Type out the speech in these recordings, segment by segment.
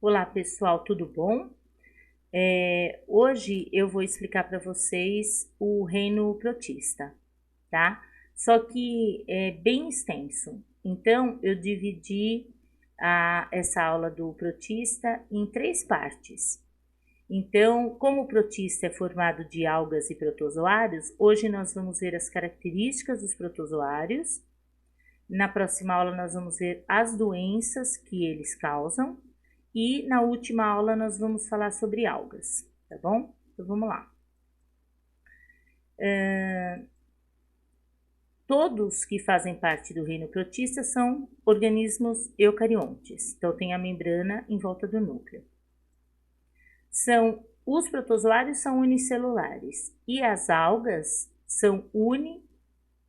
Olá pessoal, tudo bom? Hoje eu vou explicar para vocês o reino protista, tá? Só que é bem extenso, então eu dividi essa aula do protista em três partes. Então, como o protista é formado de algas e protozoários, hoje nós vamos ver as características dos protozoários. Na próxima aula nós vamos ver as doenças que eles causam e na última aula nós vamos falar sobre algas, tá bom? Então vamos lá. Todos que fazem parte do reino protista são organismos eucariontes, então tem a membrana em volta do núcleo. Os protozoários são unicelulares e as algas são uni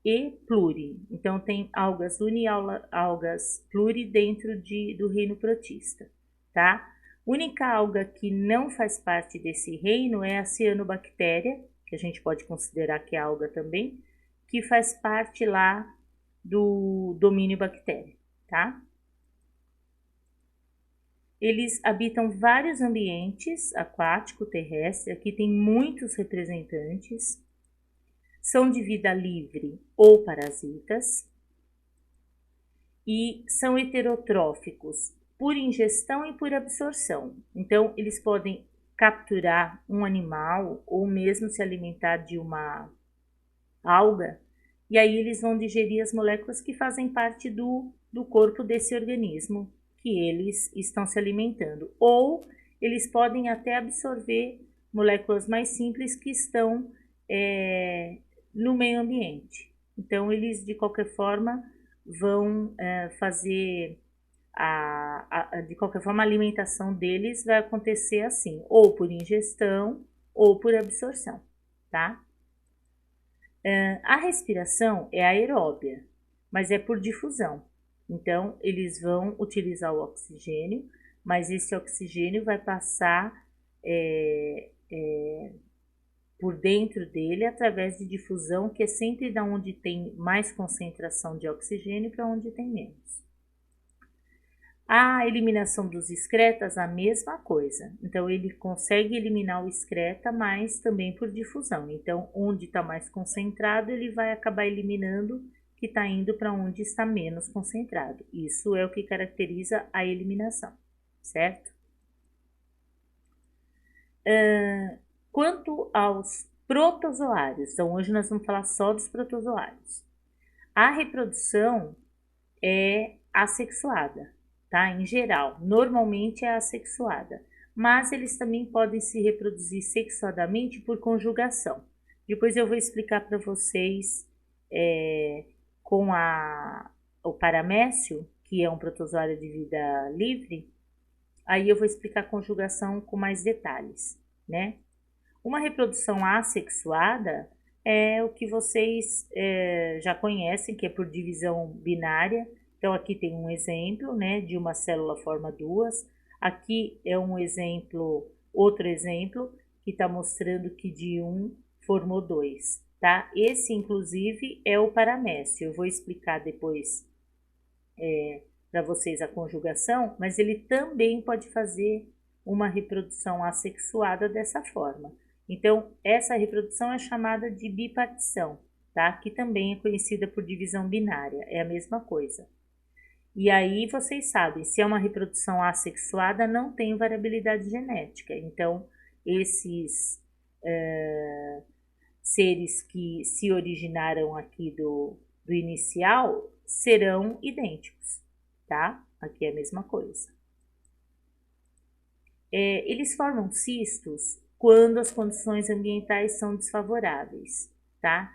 e pluri. Então tem algas uni e algas pluri dentro do reino protista, tá? Única alga que não faz parte desse reino é a cianobactéria, que a gente pode considerar que é alga também, que faz parte lá do domínio bactéria, tá? Eles habitam vários ambientes, aquático, terrestre, aqui tem muitos representantes, são de vida livre ou parasitas e são heterotróficos por ingestão e por absorção. Então, eles podem capturar um animal ou mesmo se alimentar de uma alga e aí eles vão digerir as moléculas que fazem parte do corpo desse organismo que eles estão se alimentando. Ou eles podem até absorver moléculas mais simples que estão no meio ambiente. Então, eles, de qualquer forma, vão fazer de qualquer forma, a alimentação deles vai acontecer assim, ou por ingestão ou por absorção, tá? A respiração é aeróbia, mas é por difusão. Então, eles vão utilizar o oxigênio, mas esse oxigênio vai passar por dentro dele através de difusão, que é sempre da onde tem mais concentração de oxigênio para onde tem menos. A eliminação dos excretas, a mesma coisa. Então, ele consegue eliminar o excreta, mas também por difusão. Então, onde está mais concentrado, ele vai acabar eliminando, que está indo para onde está menos concentrado. Isso é o que caracteriza a eliminação, certo? Quanto aos protozoários, então hoje nós vamos falar só dos protozoários. A reprodução é assexuada, tá? Em geral, normalmente é assexuada, mas eles também podem se reproduzir sexuadamente por conjugação. Depois eu vou explicar para vocês com o paramécio, que é um protozoário de vida livre, aí eu vou explicar a conjugação com mais detalhes, né? Uma reprodução assexuada é o que vocês já conhecem, que é por divisão binária. Então, aqui tem um exemplo, né, de uma célula forma duas. Aqui é um exemplo, outro exemplo, que está mostrando que de um formou dois, tá? Esse, inclusive, é o paramécio. Eu vou explicar depois para vocês a conjugação, mas ele também pode fazer uma reprodução assexuada dessa forma. Então, essa reprodução é chamada de bipartição, tá? Que também é conhecida por divisão binária, é a mesma coisa. E aí vocês sabem, se é uma reprodução assexuada, não tem variabilidade genética. Então, esses seres que se originaram aqui do inicial serão idênticos, tá? Aqui é a mesma coisa. Eles formam cistos quando as condições ambientais são desfavoráveis, tá?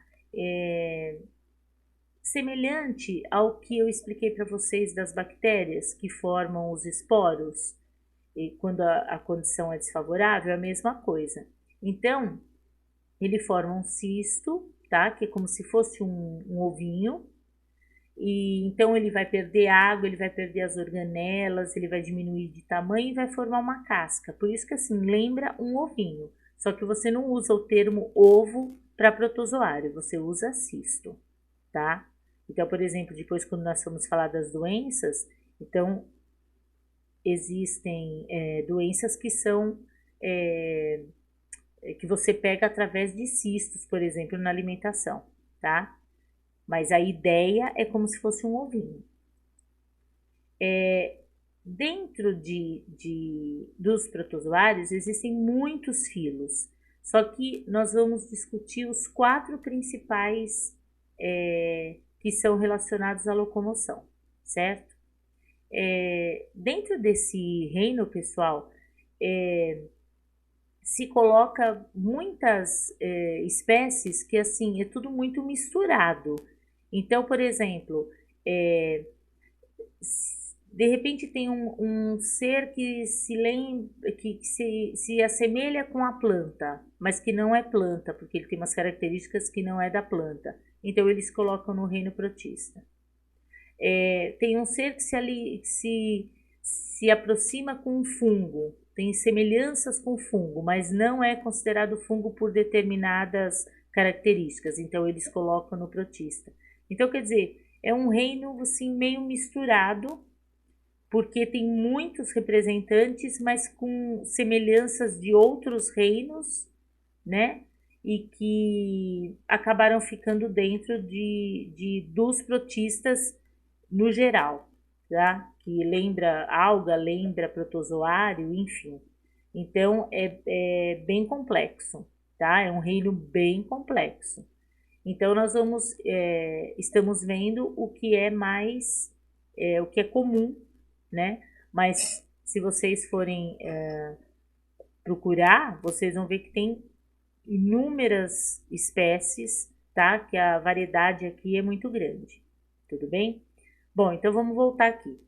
Semelhante ao que eu expliquei para vocês das bactérias que formam os esporos, e quando a condição é desfavorável, é a mesma coisa. Então, ele forma um cisto, tá? Que é como se fosse um ovinho, e então ele vai perder água, ele vai perder as organelas, ele vai diminuir de tamanho e vai formar uma casca. Por isso que assim, lembra um ovinho. Só que você não usa o termo ovo para protozoário, você usa cisto, tá? Então, por exemplo, depois quando nós formos falar das doenças, então existem doenças que são que você pega através de cistos, por exemplo, na alimentação, tá? Mas a ideia é como se fosse um ovinho. Dentro dos protozoários existem muitos filos, só que nós vamos discutir os 4 principais que são relacionados à locomoção, certo? Dentro desse reino, pessoal, se coloca muitas espécies que assim é tudo muito misturado. Então, por exemplo, de repente tem um ser que se assemelha com a planta, mas que não é planta, porque ele tem umas características que não é da planta. Então eles colocam no reino protista. Tem um ser que se aproxima com um fungo, tem semelhanças com fungo, mas não é considerado fungo por determinadas características, então eles colocam no protista. Então, quer dizer, é um reino assim meio misturado, porque tem muitos representantes, mas com semelhanças de outros reinos, né? E que acabaram ficando dentro dos protistas no geral, tá? Que lembra alga, lembra protozoário, enfim. Então é bem complexo, tá? É um reino bem complexo. Então nós estamos vendo o que é mais, o que é comum, né? Mas se vocês forem procurar, vocês vão ver que tem inúmeras espécies, tá? Que a variedade aqui é muito grande, tudo bem? Bom, então vamos voltar aqui.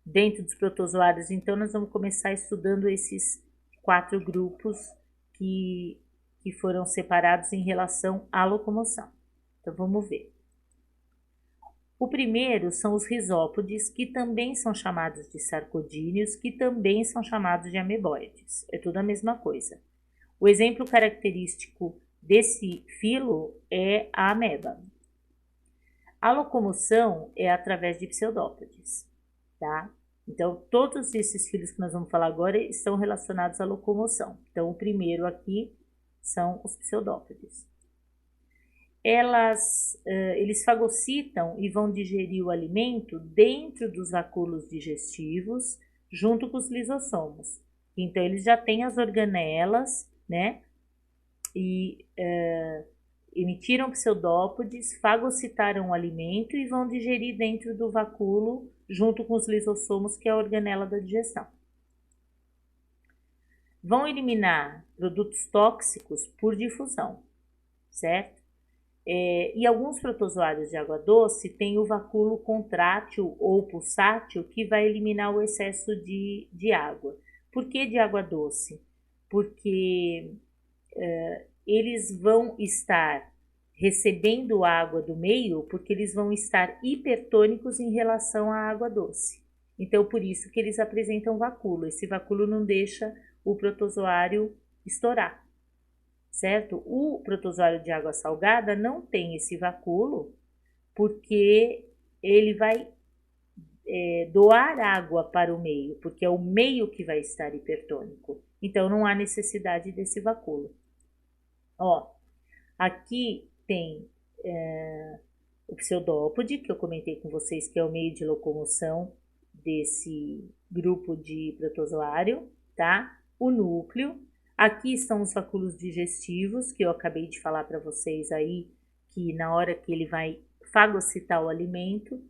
Dentro dos protozoários, então, nós vamos começar estudando esses 4 grupos que foram separados em relação à locomoção. Então, vamos ver. O primeiro são os risópodes, que também são chamados de sarcodíneos, que também são chamados de ameboides. É tudo a mesma coisa. O exemplo característico desse filo é a ameba. A locomoção é através de pseudópodes, tá? Então, todos esses filos que nós vamos falar agora estão relacionados à locomoção. Então, o primeiro aqui são os pseudópodes. Eles fagocitam e vão digerir o alimento dentro dos vacúolos digestivos, junto com os lisossomos. Então, eles já têm as organelas, né? E emitiram pseudópodes, fagocitaram o alimento e vão digerir dentro do vacúolo, junto com os lisossomos, que é a organela da digestão. Vão eliminar produtos tóxicos por difusão, certo? E alguns protozoários de água doce têm o vacúolo contrátil ou pulsátil, que vai eliminar o excesso de água. Por que de água doce? Porque eles vão estar recebendo água do meio, porque eles vão estar hipertônicos em relação à água doce. Então, por isso que eles apresentam vacúolo. Esse vacúolo não deixa o protozoário estourar, certo? O protozoário de água salgada não tem esse vacúolo, porque ele vai doar água para o meio, porque é o meio que vai estar hipertônico. Então, não há necessidade desse vacúolo. Ó, aqui tem o pseudópode, que eu comentei com vocês, que é o meio de locomoção desse grupo de protozoário, tá? O núcleo. Aqui estão os vacúolos digestivos, que eu acabei de falar para vocês aí, que na hora que ele vai fagocitar o alimento,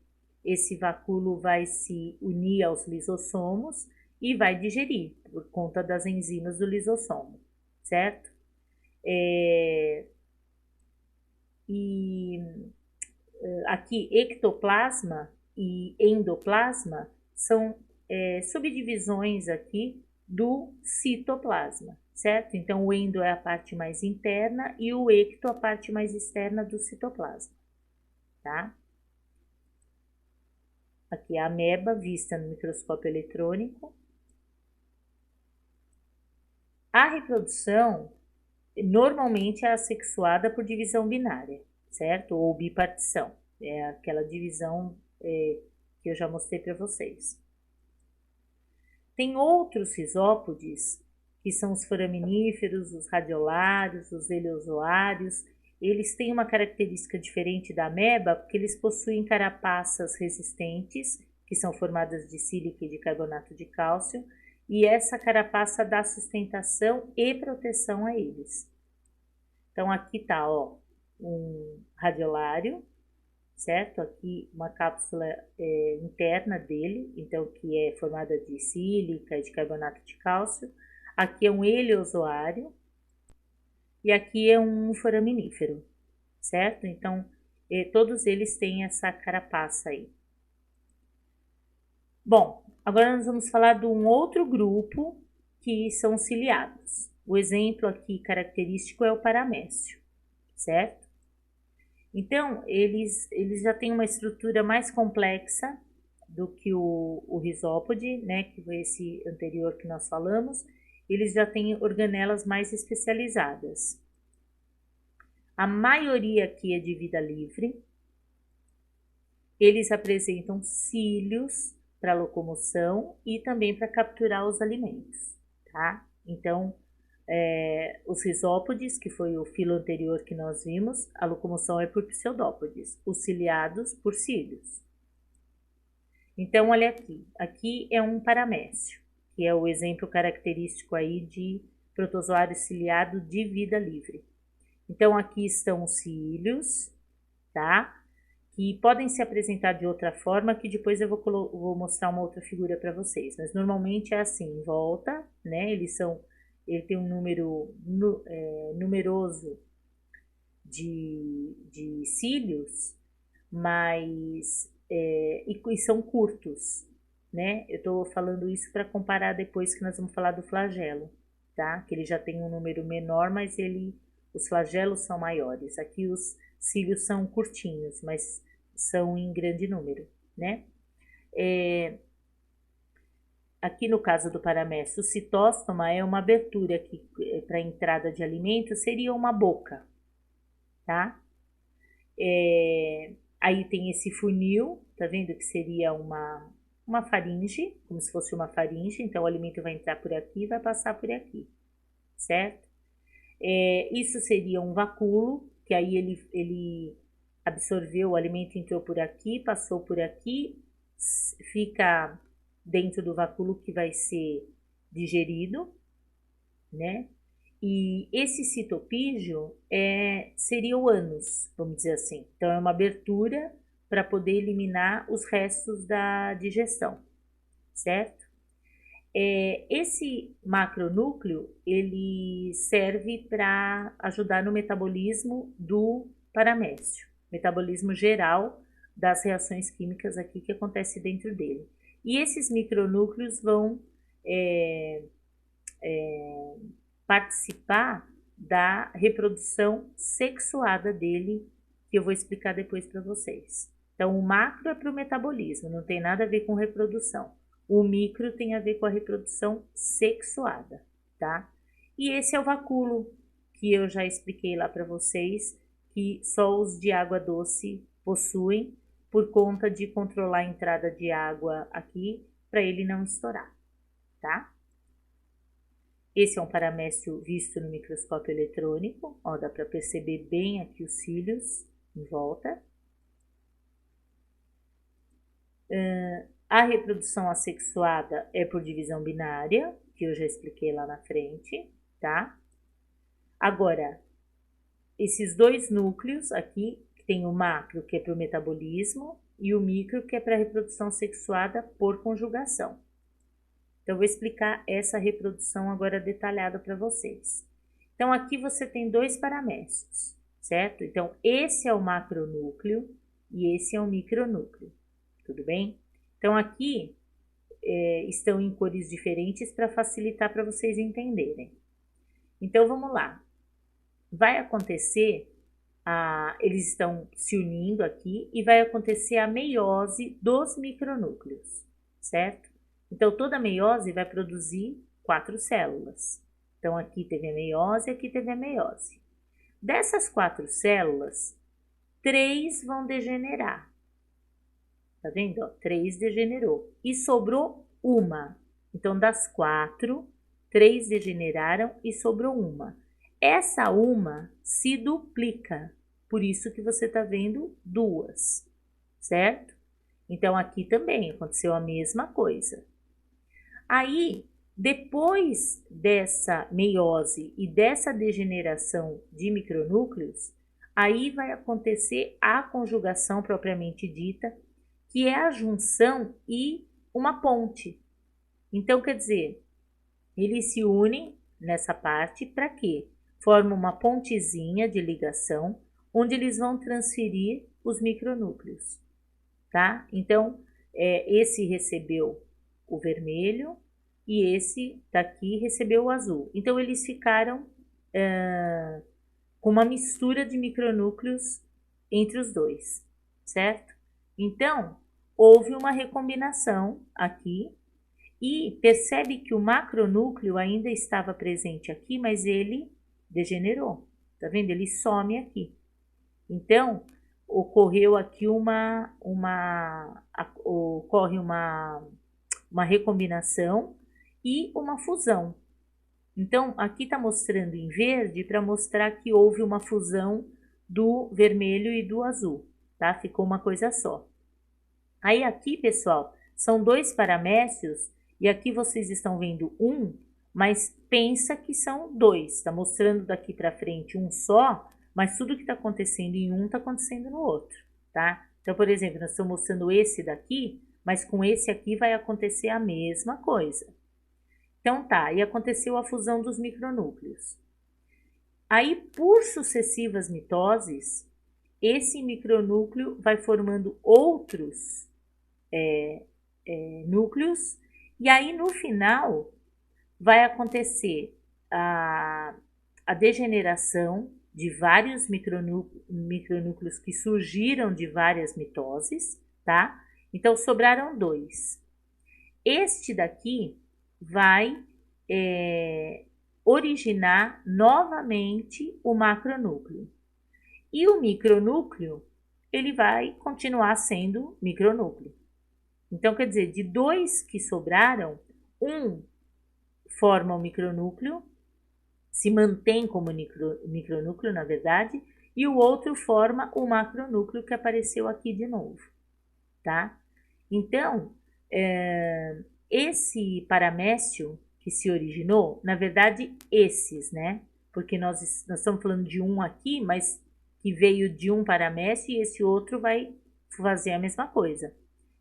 esse vacúolo vai se unir aos lisossomos e vai digerir, por conta das enzimas do lisossomo, certo? Aqui, ectoplasma e endoplasma são subdivisões aqui do citoplasma, certo? Então, o endo é a parte mais interna e o ecto a parte mais externa do citoplasma, tá? Aqui a ameba vista no microscópio eletrônico. A reprodução normalmente é assexuada por divisão binária, certo? Ou bipartição, é aquela divisão que eu já mostrei para vocês. Tem outros risópodes, que são os foraminíferos, os radiolários, os eleozoários. Eles têm uma característica diferente da ameba, porque eles possuem carapaças resistentes, que são formadas de sílica e de carbonato de cálcio, e essa carapaça dá sustentação e proteção a eles. Então, aqui tá, ó, um radiolário, certo? Aqui uma cápsula interna dele, então que é formada de sílica e de carbonato de cálcio. Aqui é um eleozoário e aqui é um foraminífero, certo? Então, todos eles têm essa carapaça aí. Bom, agora nós vamos falar de um outro grupo que são ciliados. O exemplo aqui característico é o paramécio, certo? Então, eles já têm uma estrutura mais complexa do que o risópode, né, que foi esse anterior que nós falamos. Eles já têm organelas mais especializadas. A maioria aqui é de vida livre. Eles apresentam cílios para locomoção e também para capturar os alimentos, tá? Então, os risópodes, que foi o filo anterior que nós vimos, a locomoção é por pseudópodes, os ciliados por cílios. Então, olha aqui é um paramécio, que é o exemplo característico aí de protozoário ciliado de vida livre. Então, aqui estão os cílios, tá? Que podem se apresentar de outra forma, que depois eu vou mostrar uma outra figura para vocês. Mas normalmente é assim, em volta, né? Ele tem um número numeroso de cílios, mas e são curtos, né? Eu estou falando isso para comparar depois que nós vamos falar do flagelo, tá? Que ele já tem um número menor, mas os flagelos são maiores. Aqui os cílios são curtinhos, mas são em grande número, né? Aqui no caso do paramécio, o citóstoma é uma abertura que para entrada de alimento seria uma boca, tá? Aí tem esse funil, tá vendo que seria uma faringe, como se fosse uma faringe, então o alimento vai entrar por aqui e vai passar por aqui, certo? Isso seria um vacúolo, que aí ele absorveu o alimento, entrou por aqui, passou por aqui, fica dentro do vacúolo que vai ser digerido, né? E esse citopígio seria o ânus, vamos dizer assim. Então, é uma abertura para poder eliminar os restos da digestão, certo? Esse macronúcleo, ele serve para ajudar no metabolismo do paramécio, metabolismo geral das reações químicas aqui que acontece dentro dele. E esses micronúcleos vão participar da reprodução sexuada dele, que eu vou explicar depois para vocês. Então, o macro é para o metabolismo, não tem nada a ver com reprodução. O micro tem a ver com a reprodução sexuada, tá? E esse é o vacúolo, que eu já expliquei lá para vocês, que só os de água doce possuem, por conta de controlar a entrada de água aqui, para ele não estourar, tá? Esse é um paramécio visto no microscópio eletrônico, ó, dá para perceber bem aqui os cílios em volta. A reprodução assexuada é por divisão binária, que eu já expliquei lá na frente, tá? Agora, esses dois núcleos aqui, que tem o macro, que é para o metabolismo, e o micro, que é para a reprodução sexuada por conjugação. Então, eu vou explicar essa reprodução agora detalhada para vocês. Então, aqui você tem dois paramécios, certo? Então, esse é o macronúcleo e esse é o micronúcleo, tudo bem? Então, aqui estão em cores diferentes para facilitar para vocês entenderem. Então, vamos lá. Vai acontecer, eles estão se unindo aqui e vai acontecer a meiose dos micronúcleos, certo? Então, toda meiose vai produzir 4 células. Então, aqui teve a meiose, aqui teve a meiose. Dessas 4 células, 3 vão degenerar. Tá vendo? Ó, 3 degenerou. E sobrou uma. Então, das 4, 3 degeneraram e sobrou uma. Essa uma se duplica, por isso que você está vendo 2, certo? Então, aqui também aconteceu a mesma coisa. Aí, depois dessa meiose e dessa degeneração de micronúcleos, aí vai acontecer a conjugação propriamente dita, que é a junção e uma ponte. Então, quer dizer, eles se unem nessa parte para quê? Formam uma pontezinha de ligação, onde eles vão transferir os micronúcleos, tá? Então, esse recebeu o vermelho e esse daqui recebeu o azul. Então, eles ficaram com uma mistura de micronúcleos entre os dois, certo? Então, houve uma recombinação aqui e percebe que o macronúcleo ainda estava presente aqui, mas ele degenerou, tá vendo? Ele some aqui. Então, ocorreu aqui ocorre uma recombinação e uma fusão. Então, aqui está mostrando em verde para mostrar que houve uma fusão do vermelho e do azul, tá? Ficou uma coisa só. Aí aqui, pessoal, são 2 paramécios e aqui vocês estão vendo um, mas pensa que são 2. Está mostrando daqui para frente um só, mas tudo que está acontecendo em um está acontecendo no outro, tá? Então, por exemplo, nós estamos mostrando esse daqui, mas com esse aqui vai acontecer a mesma coisa. Então tá, e aconteceu a fusão dos micronúcleos. Aí, por sucessivas mitoses, esse micronúcleo vai formando outros núcleos, e aí no final vai acontecer a degeneração de vários micronúcleos que surgiram de várias mitoses, tá? Então sobraram 2. Este daqui vai originar novamente o macronúcleo. E o micronúcleo, ele vai continuar sendo micronúcleo. Então, quer dizer, de 2 que sobraram, um forma o micronúcleo, se mantém como micronúcleo, na verdade, e o outro forma o macronúcleo que apareceu aqui de novo, tá? Então, esse paramécio que se originou, na verdade, esses, né? Porque nós estamos falando de um aqui, mas que veio de um paramécio e esse outro vai fazer a mesma coisa.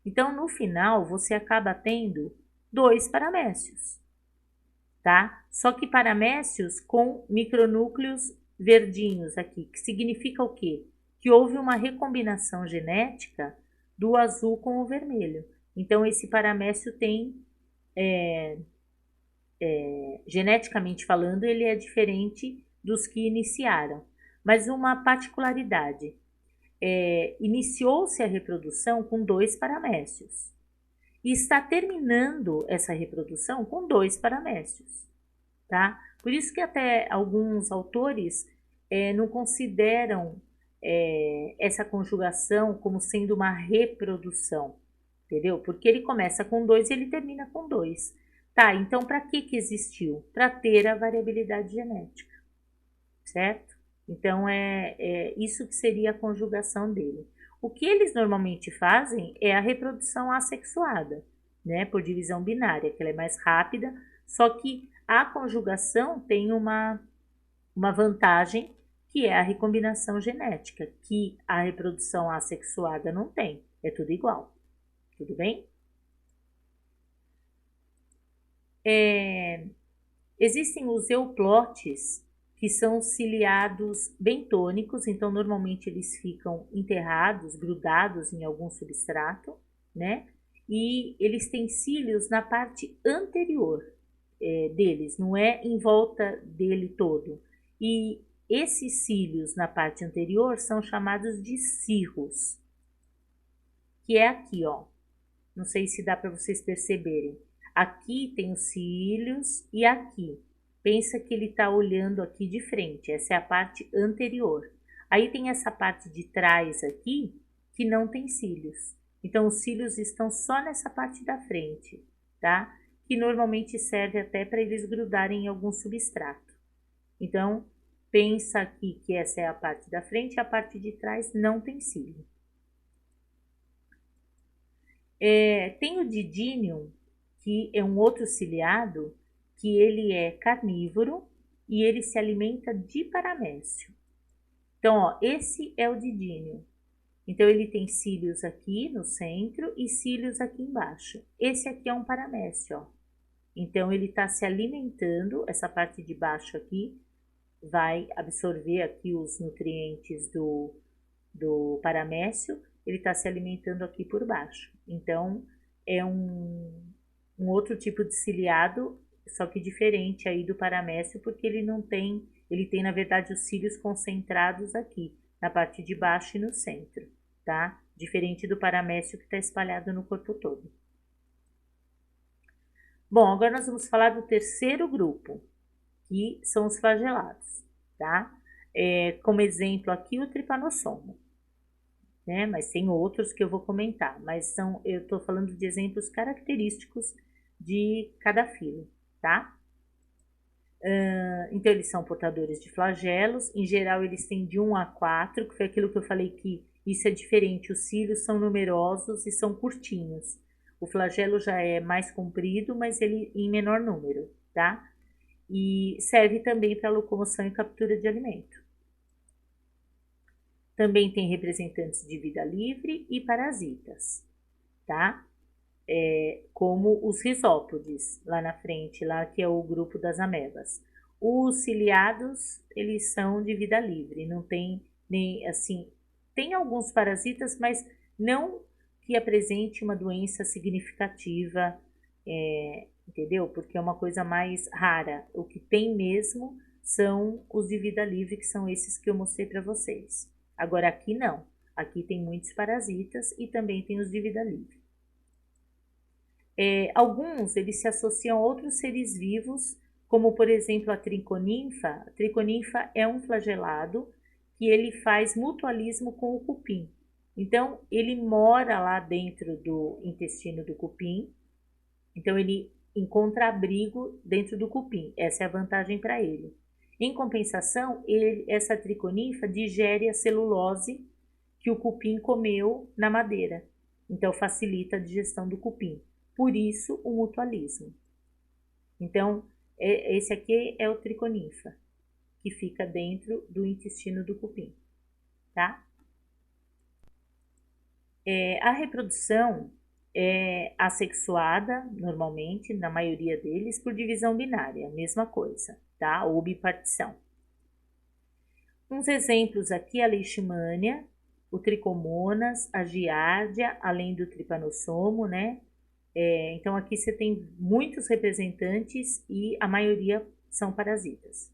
Então, no final, você acaba tendo 2 paramécios, tá? Só que paramécios com micronúcleos verdinhos aqui, que significa o quê? Que houve uma recombinação genética do azul com o vermelho. Então, esse paramécio tem, geneticamente falando, ele é diferente dos que iniciaram. Mas uma particularidade, iniciou-se a reprodução com 2 paramécios e está terminando essa reprodução com 2 paramécios, tá? Por isso que até alguns autores não consideram essa conjugação como sendo uma reprodução, entendeu? Porque ele começa com 2 e ele termina com 2. Tá, então para que existiu? Para ter a variabilidade genética, certo? Então, isso que seria a conjugação dele. O que eles normalmente fazem é a reprodução assexuada, né? Por divisão binária, que ela é mais rápida, só que a conjugação tem uma vantagem, que é a recombinação genética, que a reprodução assexuada não tem. É tudo igual. Tudo bem? Existem os euplotes, que são ciliados bentônicos, então normalmente eles ficam enterrados, grudados em algum substrato, né? E eles têm cílios na parte anterior deles, não é em volta dele todo. E esses cílios na parte anterior são chamados de cirros, que é aqui, ó. Não sei se dá para vocês perceberem. Aqui tem os cílios e aqui. Pensa que ele está olhando aqui de frente, essa é a parte anterior. Aí tem essa parte de trás aqui, que não tem cílios. Então, os cílios estão só nessa parte da frente, tá? que normalmente serve até para eles grudarem em algum substrato. Então, pensa aqui que essa é a parte da frente, a parte de trás não tem cílio. Tem o Didymium, que é um outro ciliado, que ele é carnívoro e ele se alimenta de paramécio. Então, ó, esse é o Didymium. Então, ele tem cílios aqui no centro e cílios aqui embaixo. Esse aqui é um paramécio, ó. Então, ele está se alimentando, essa parte de baixo aqui vai absorver aqui os nutrientes do paramécio, ele está se alimentando aqui por baixo. Então, é um outro tipo de ciliado, só que diferente aí do paramécio, porque ele não tem, ele tem na verdade os cílios concentrados aqui, na parte de baixo e no centro, tá? Diferente do paramécio que está espalhado no corpo todo. Bom, agora nós vamos falar do terceiro grupo, que são os flagelados, tá? Como exemplo aqui o Trypanosoma, né? Mas tem outros que eu vou comentar, mas eu estou falando de exemplos característicos de cada filo, tá? Então, eles são portadores de flagelos, em geral eles têm de 1 a 4, que foi aquilo que eu falei que isso é diferente, os cílios são numerosos e são curtinhos. O flagelo já é mais comprido, mas ele em menor número, tá? E serve também para locomoção e captura de alimento. Também tem representantes de vida livre e parasitas, tá? Como os risópodes, lá na frente, lá que é o grupo das amebas. Os ciliados, eles são de vida livre, não tem nem, assim, tem alguns parasitas, mas não que apresente uma doença significativa, entendeu? Porque é uma coisa mais rara. O que tem mesmo são os de vida livre, que são esses que eu mostrei para vocês. Agora aqui não, aqui tem muitos parasitas e também tem os de vida livre. Alguns eles se associam a outros seres vivos, como por exemplo a triconinfa. A triconinfa é um flagelado que ele faz mutualismo com o cupim. Então ele mora lá dentro do intestino do cupim, então ele encontra abrigo dentro do cupim, essa é a vantagem para ele. Em compensação, essa triconinfa digere a celulose que o cupim comeu na madeira, então facilita a digestão do cupim. Por isso, o mutualismo. Então, esse aqui é o triconinfa, que fica dentro do intestino do cupim, tá? A reprodução é assexuada, normalmente, na maioria deles, por divisão binária, mesma coisa, tá? Ou bipartição. Uns exemplos aqui, a leishmania, o tricomonas, a giardia, além do trypanossomo, né? Então, aqui você tem muitos representantes e a maioria são parasitas.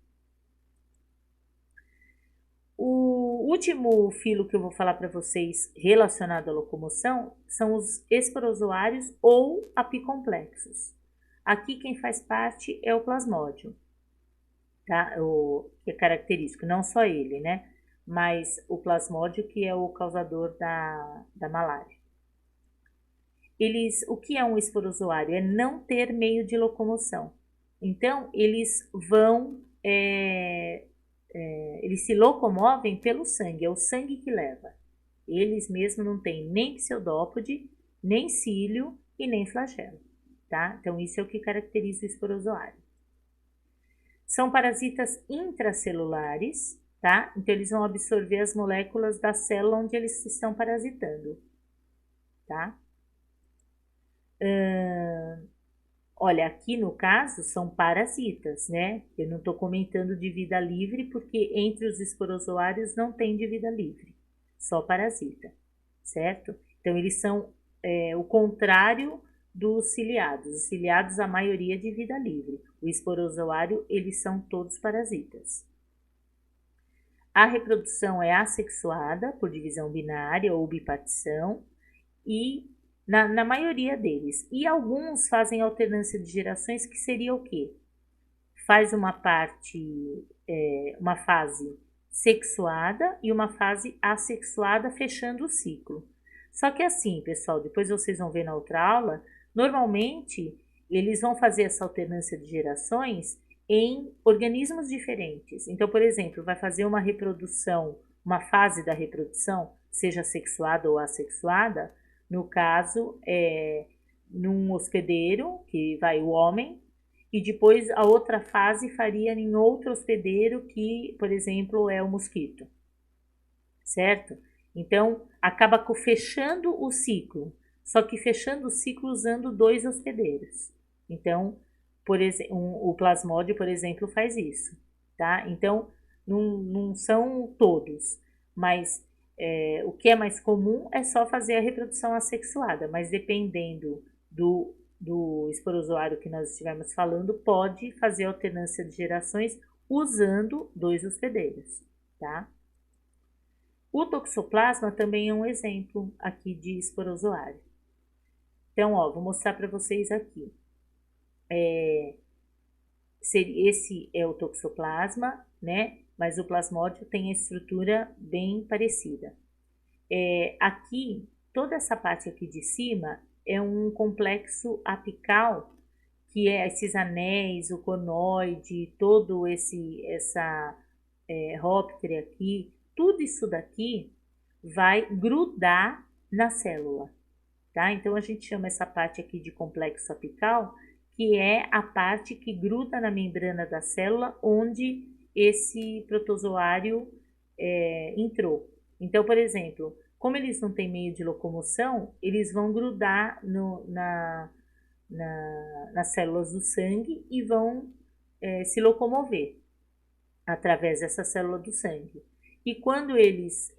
O último filo que eu vou falar para vocês relacionado à locomoção são os esporozoários ou apicomplexos. Aqui quem faz parte é o plasmódio, tá? Que é característico, não só ele, né? Mas o plasmódio que é o causador da malária. O que é um esporozoário? É não ter meio de locomoção. Então, eles vão, eles se locomovem pelo sangue, é o sangue que leva. Eles mesmos não têm nem pseudópode, nem cílio e nem flagelo, tá? Então, isso é o que caracteriza o esporozoário. São parasitas intracelulares, tá? Então, eles vão absorver as moléculas da célula onde eles estão parasitando, tá? Olha, aqui no caso são parasitas, né? Eu não estou comentando de vida livre porque entre os esporozoários não tem de vida livre, só parasita, certo? Então eles são o contrário dos ciliados. Os ciliados, a maioria de vida livre. O esporozoário, eles são todos parasitas. A reprodução é assexuada por divisão binária ou bipartição e na maioria deles. E alguns fazem alternância de gerações, que seria o quê? Faz uma fase sexuada e uma fase assexuada, fechando o ciclo. Só que assim, pessoal, depois vocês vão ver na outra aula, normalmente eles vão fazer essa alternância de gerações em organismos diferentes. Então, por exemplo, vai fazer uma reprodução, uma fase da reprodução, seja sexuada ou assexuada, no caso, num hospedeiro, que vai o homem, e depois a outra fase faria em outro hospedeiro, que, por exemplo, é o mosquito, certo? Então, acaba fechando o ciclo, só que fechando o ciclo usando 2 hospedeiros. Então, por exemplo, o plasmódio, por exemplo, faz isso, tá? Então, não são todos, mas o que é mais comum é só fazer a reprodução assexuada, mas dependendo do esporozoário que nós estivermos falando, pode fazer alternância de gerações usando 2 hospedeiros, tá? O toxoplasma também é um exemplo aqui de esporozoário. Então, ó, vou mostrar para vocês aqui. Esse é o toxoplasma, né? Mas o plasmódio tem a estrutura bem parecida. Aqui, toda essa parte aqui de cima é um complexo apical, que é esses anéis, o conoide, todo essa róptere aqui, tudo isso daqui vai grudar na célula, tá? Então, a gente chama essa parte aqui de complexo apical, que é a parte que gruda na membrana da célula onde esse protozoário entrou. Então, por exemplo, como eles não têm meio de locomoção, eles vão grudar nas células do sangue e vão se locomover através dessa célula do sangue. E quando eles,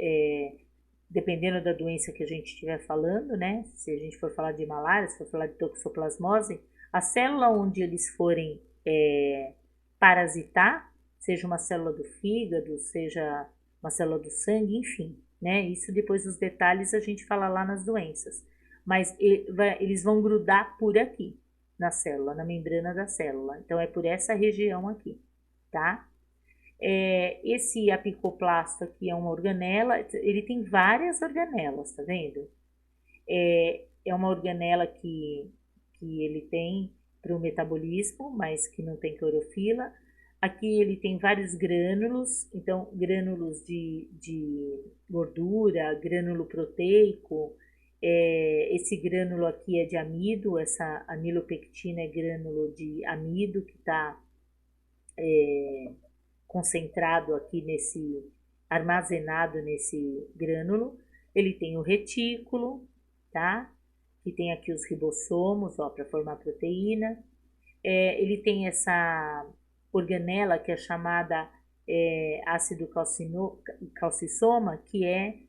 dependendo da doença que a gente estiver falando, né? Se a gente for falar de malária, se for falar de toxoplasmose, a célula onde eles forem parasitar, seja uma célula do fígado, seja uma célula do sangue, enfim, né? Isso depois os detalhes a gente fala lá nas doenças. Mas eles vão grudar por aqui, na célula, na membrana da célula. Então, é por essa região aqui, tá? Esse apicoplasto aqui é uma organela, ele tem várias organelas, tá vendo? É uma organela que ele tem para o metabolismo, mas que não tem clorofila. Aqui ele tem vários grânulos, então grânulos de gordura, grânulo proteico. Esse grânulo aqui é de amido, essa amilopectina é grânulo de amido que está concentrado aqui armazenado nesse grânulo. Ele tem o retículo, tá? Que tem aqui os ribossomos, ó, para formar proteína. Ele tem essa organela que é chamada ácido calcissoma, que é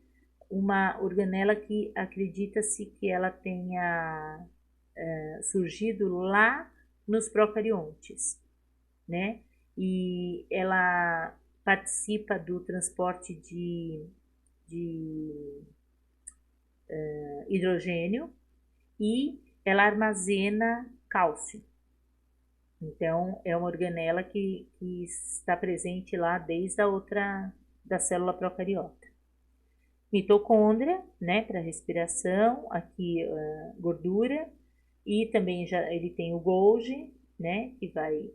uma organela que acredita-se que ela tenha surgido lá nos procariontes, né? E ela participa do transporte de hidrogênio e ela armazena cálcio. Então, é uma organela que está presente lá desde da célula procariota. Mitocôndria, né, para respiração, aqui gordura, e também ele tem o Golgi, né, que vai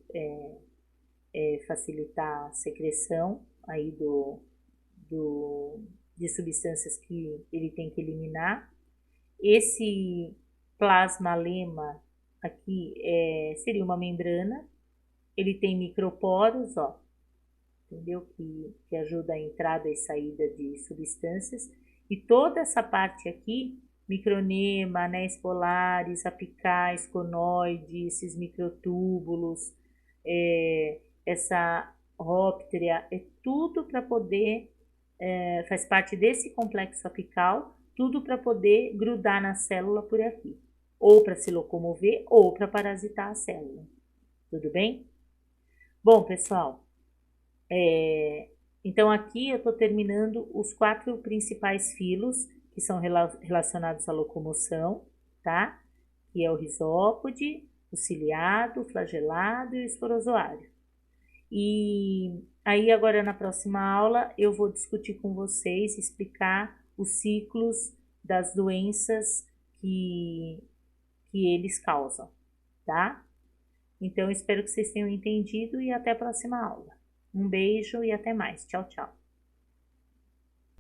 facilitar a secreção aí de substâncias que ele tem que eliminar. Esse plasmalema aqui seria uma membrana, ele tem microporos, ó, entendeu? Que ajuda a entrada e saída de substâncias. E toda essa parte aqui, micronema, anéis polares, apicais, conoide, esses microtúbulos, essa róptera, é tudo para poder, faz parte desse complexo apical, tudo para poder grudar na célula por aqui, ou para se locomover, ou para parasitar a célula. Tudo bem? Bom, pessoal, então aqui eu estou terminando os 4 principais filos que são relacionados à locomoção, tá? Que é o risópode, o ciliado, o flagelado e o esporozoário. E aí agora na próxima aula eu vou discutir com vocês, explicar os ciclos das doenças que eles causam, tá? Então, espero que vocês tenham entendido e até a próxima aula. Um beijo e até mais. Tchau, tchau.